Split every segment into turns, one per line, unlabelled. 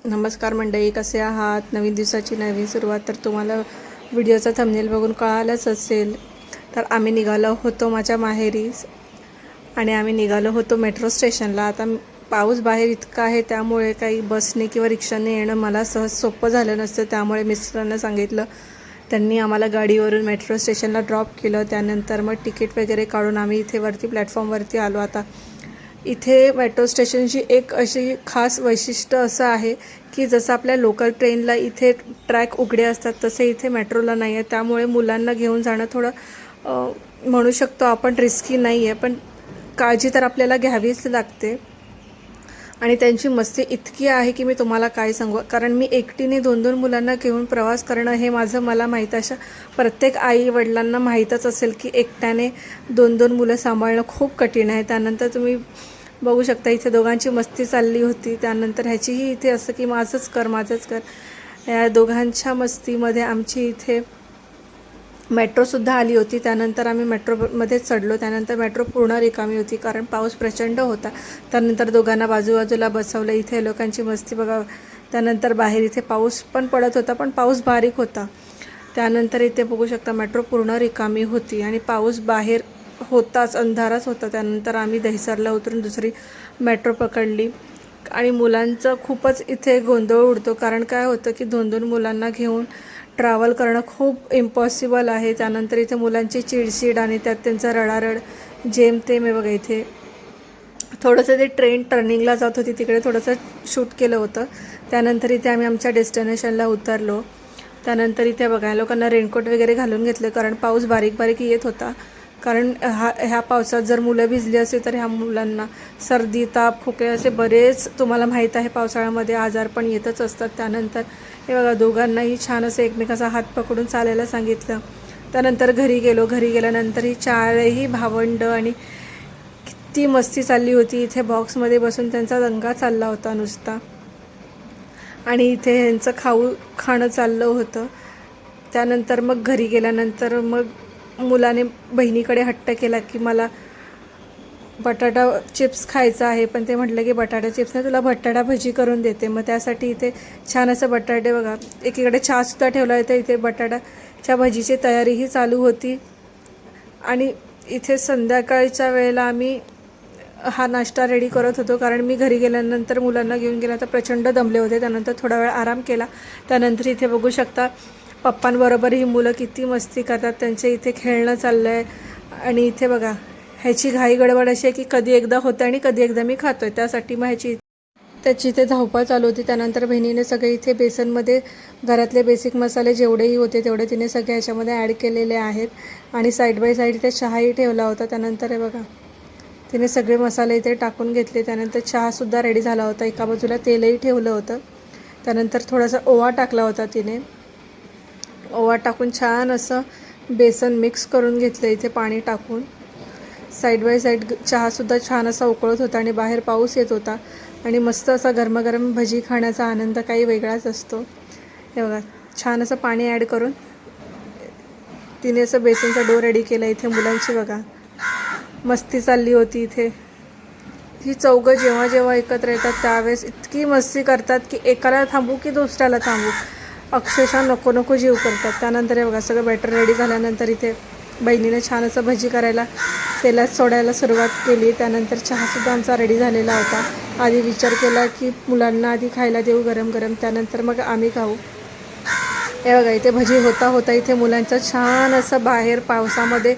नमस्कार मंडळी, कसे आहात? नवीन दिवसाची नवीन सुरुवात. तर तुम्हाला व्हिडिओचा थंबनेल बघून कळालंच असेल. तर आम्ही निघालो होतो माझ्या माहेरी आणि आम्ही निघालो होतो मेट्रो स्टेशनला. आता पाऊस बाहेर इतका आहे त्यामुळे काही बसने किंवा रिक्षाने येणं मला सहज सोपं झालं नसतं. त्यामुळे मिस्टरांना सांगितलं, त्यांनी आम्हाला गाडीवरून मेट्रो स्टेशनला ड्रॉप केलं. त्यानंतर मग तिकीट वगैरे काढून आम्ही इथे वरती प्लॅटफॉर्मवरती आलो. आता इथे मेट्रो स्टेशनची एक अशी खास वैशिष्ट्य असं आहे की जसं आपल्या लोकल ट्रेनला इथे ट्रॅक उघडे असतात तसे इथे मेट्रोला नाही आहे. त्यामुळे मुलांना घेऊन जाणं थोडं म्हणू शकतो आपण रिस्की नाही आहे, पण काळजी तर आपल्याला घ्यावीच लागते. आणि त्यांची मस्ती इतकी आहे की मी तुम्हाला काय सांगू, कारण मी एकटीने 2-2 मुलांना घेऊन प्रवास करणं हे मला माहीत. अशा प्रत्येक आई वडिलांना माहीतच असेल की एकट्याने 2-2 मुलं सांभाळणं खूप कठीण आहे. त्यानंतर तुम्ही बघू शकता इथे दोघांची मस्ती चालली होती. त्यानंतर ह्याचीही इथे असं की माझंच कर. या दोघांच्या मस्तीमध्ये आमची इथे मेट्रोसुद्धा आली होती. त्यानंतर आम्ही मेट्रोमध्ये चढलो. त्यानंतर मेट्रो पूर्ण रिकामी होती कारण पाऊस प्रचंड होता. त्यानंतर दोघांना बाजूबाजूला बसवलं. इथे लोकांची मस्ती बघा. त्यानंतर बाहेर इथे पाऊस पण पडत होता, पण पाऊस बारीक होता. त्यानंतर इथे बघू शकता मेट्रो पूर्ण रिकामी होती आणि पाऊस बाहेर होताच, अंधारच होता. त्यानंतर आम्ही दहिसरला उतरून दुसरी मेट्रो पकडली आणि मुलांचं खूपच इथे गोंधळ उडतो. कारण काय होतं की 2-2 मुलांना घेऊन ट्रॅव्हल करणं खूप इम्पॉसिबल आहे. त्यानंतर इथे मुलांची चिडचिड आणि त्यात त्यांचा रडारड जेमतेम आहे बघा. इथे थोडंसं ते ट्रेन टर्निंगला जात होती, तिकडे थोडंसं शूट केलं होतं. त्यानंतर इथे आम्ही आमच्या डेस्टिनेशनला उतरलो. त्यानंतर इथे बघा लोकांना रेनकोट वगैरे घालून घेतलं कारण पाऊस बारीक येत होता. कारण ह्या पावसात जर मुलं भिजली असेल तर ह्या मुलांना सर्दी, ताप, खोकले असे बरेच तुम्हाला माहीत आहे पावसाळ्यामध्ये आजार पण येतच असतात. त्यानंतर हे बघा दोघांनाही छान असं एकमेकाचा हात पकडून चालायला सांगितलं. त्यानंतर घरी गेल्यानंतर ही चारही भावंड आणि किती मस्ती चालली होती. इथे बॉक्समध्ये बसून त्यांचा दंगा चालला होता नुसता आणि इथे ह्यांचं खाणं चाललं होतं. त्यानंतर मग घरी गेल्यानंतर मग मुलाने बहिणीकडे हट्ट केला की मला बटाटा चिप्स खायचा आहे, पण ते म्हटलं की बटाटा चिप्स नाही, तुला बटाटा भजी करून देते. मग त्यासाठी इथे छान असं बटाटे बघा, एकीकडे चहासुद्धा ठेवला आहे. तर इथे बटाटाच्या भजीची तयारीही चालू होती. आणि इथे संध्याकाळच्या वेळेला आम्ही हा नाश्ता रेडी करत होतो कारण मी घरी गेल्यानंतर मुलांना घेऊन गेला तर प्रचंड दमले होते. त्यानंतर थोडा वेळ आराम केला. त्यानंतर इथे बघू शकता पप्पांबरोबर ही मुलं किती मस्ती करतात, त्यांचे इथे खेळणं चाललं आहे. आणि इथे बघा ह्याची घाई गडबड अशी आहे की कधी एकदा होतं आणि कधी एकदा मी खातो आहे, त्यासाठी मग त्याची इथे धावपळ चालू होती. त्यानंतर बहिणीने सगळे इथे बेसनमध्ये घरातले बेसिक मसाले जेवढेही होते तेवढे तिने सगळे ह्याच्यामध्ये ॲड केलेले आहेत. आणि साईड बाय साईड इथे चहाही ठेवला होता. त्यानंतर हे बघा तिने सगळे मसाले इथे टाकून घेतले. त्यानंतर चहासुद्धा रेडी झाला होता. एका बाजूला तेलही ठेवलं होतं. त्यानंतर थोडासा ओवा टाकला होता तिने. ओवा टाकून छान असं बेसन मिक्स करून घेतलं इथे पाणी टाकून. साईड बाय साईड चहासुद्धा छान असा उकळत होता आणि बाहेर पाऊस येत होता आणि मस्त असा गरमागरम भजी खाण्याचा आनंद काही वेगळाच असतो. हे बघा छान असं पाणी ॲड करून तिने असं बेसनचा डो रेडी केला. इथे मुलांची बघा मस्ती चालली होती. इथे ही चौघं जेव्हा एकत्र येतात त्यावेळेस इतकी मस्ती करतात की एकाला थांबू की दुसऱ्याला थांबू, अक्षरशः नको जीव करतात. त्यानंतर हे बघा सगळं बॅटर रेडी झाल्यानंतर इथे बहिणीने छान असं भजी करायला तेलात सोडायला सुरुवात केली. त्यानंतर चहासुद्धा आमचा रेडी झालेला होता. आधी विचार केला की मुलांना आधी खायला देऊ गरम त्यानंतर मग आम्ही खाऊ. हे बघा इथे भजी होता इथे मुलांचा छान असं बाहेर पावसामध्ये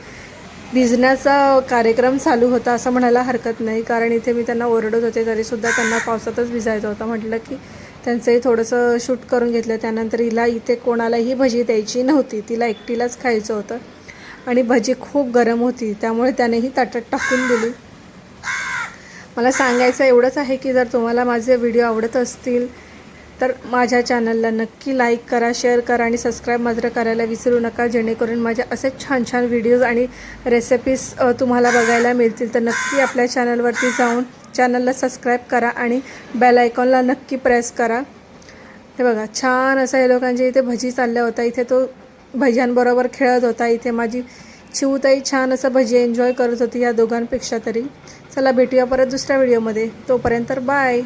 भिजण्याचा कार्यक्रम चालू होता असं म्हणायला हरकत नाही. कारण इथे मी त्यांना ओरडत होते तरीसुद्धा त्यांना पावसातच भिजायचं होतं. म्हटलं की त्यांचंही थोडंसं शूट करून घेतलं. त्यानंतर हिला इथे कोणालाही भजी द्यायची नव्हती, तिला एकटीलाच खायचं होतं आणि भजी खूप गरम होती त्यामुळे त्यानेही ताटात टाकून दिली. मला सांगायचं एवढंच आहे की जर तुम्हाला माझे व्हिडिओ आवडत असतील तर माझ्या चॅनलला नक्की लाईक करा, शेअर करा आणि सबस्क्राईब मात्र करायला विसरू नका, जेणेकरून माझ्या असेच छान व्हिडिओज आणि रेसिपीज तुम्हाला बघायला मिळतील. तर नक्की आपल्या चॅनलवरती जाऊन चॅनलला सबस्क्राईब करा आणि बेल आयकॉनला नक्की प्रेस करा. हे बघा छान असं हे लोकांच्या इथे भजी चालल्या होता. इथे तो भज्यांबरोबर खेळत होता. इथे माझी चिवताई छान असं भजी एन्जॉय करत होती या दोघांपेक्षा तरी. चला भेटूया परत दुसऱ्या व्हिडिओमध्ये. तोपर्यंत बाय.